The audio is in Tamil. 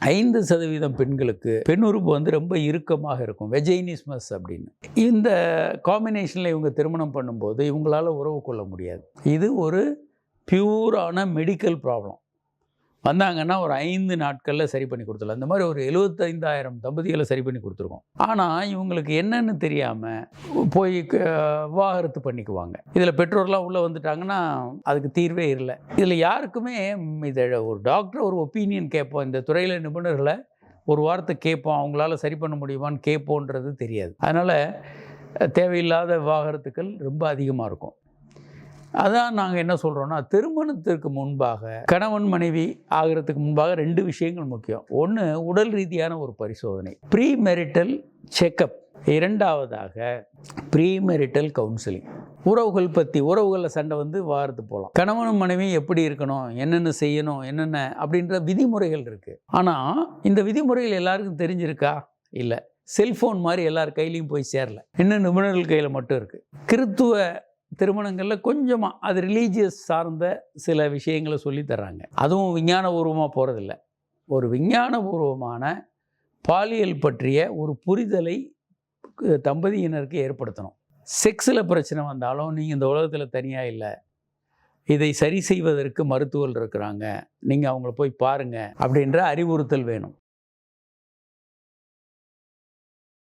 5% பெண்களுக்கு பெண் உறுப்பு வந்து ரொம்ப இறுக்கமாக இருக்கும், வெஜைனிஸ்மஸ் அப்படின்னு. இந்த காம்பினேஷனில் இவங்க திருமணம் பண்ணும்போது இவங்களால உறவு கொள்ள முடியாது. இது ஒரு பியூரான மெடிக்கல் ப்ராப்ளம். வந்தாங்கன்னா ஒரு 5 நாட்களில் சரி பண்ணி கொடுத்துடலாம். இந்த மாதிரி ஒரு 75,000 தம்பதிகளை சரி பண்ணி கொடுத்துருக்கோம். ஆனால் இவங்களுக்கு என்னன்னு தெரியாமல் போய் விவாகரத்து பண்ணிக்குவாங்க. இதில் பெற்றோர்லாம் உள்ளே வந்துட்டாங்கன்னா அதுக்கு தீர்வே இல்லை. இதில் யாருக்குமே இதை ஒரு டாக்டர் ஒரு ஒப்பீனியன் கேட்போம், இந்த துறையில் நிபுணர்களை ஒரு வாரத்தை கேட்போம், அவங்களால சரி பண்ண முடியுமான்னு கேட்போன்றது தெரியாது. அதனால் தேவையில்லாத விவாகரத்துக்கள் ரொம்ப அதிகமாக இருக்கும். அதான் நாங்கள் என்ன சொல்கிறோன்னா, திருமணத்திற்கு முன்பாக கணவன் மனைவி ஆகிறதுக்கு முன்பாக 2 விஷயங்கள் முக்கியம். ஒன்று, உடல் ரீதியான ஒரு பரிசோதனை, ப்ரீ மெரிட்டல் செக்கப். 2வதாக ப்ரீ மெரிட்டல் கவுன்சிலிங். உறவுகள் பற்றி, உறவுகளில் சண்டை வந்து வாரத்து போகலாம். கணவனும் மனைவி எப்படி இருக்கணும், என்னென்ன செய்யணும், என்னென்ன அப்படின்ற விதிமுறைகள் இருக்குது. ஆனால் இந்த விதிமுறைகள் எல்லாருக்கும் தெரிஞ்சிருக்கா? இல்லை. செல்ஃபோன் மாதிரி எல்லார் கையிலையும் போய் சேரல, இன்னும் நிபுணர்கள் கையில் மட்டும் இருக்குது. கிறித்துவ திருமணங்களில் கொஞ்சமாக அது ரிலீஜியஸ் சார்ந்த சில விஷயங்களை சொல்லித்தர்றாங்க. அதுவும் விஞ்ஞானபூர்வமாக போகிறதில்ல. ஒரு விஞ்ஞானபூர்வமான பாலியல் பற்றிய ஒரு புரிதலை தம்பதியினருக்கு ஏற்படுத்தணும். செக்ஸில் பிரச்சனை வந்தாலும் நீங்கள் இந்த உலகத்தில் தனியாக இல்லை, இதை சரி செய்வதற்கு மருத்துவர்கள் இருக்கிறாங்க, நீங்கள் அவங்கள போய் பாருங்கள் அப்படின்ற அறிவுறுத்தல் வேணும்.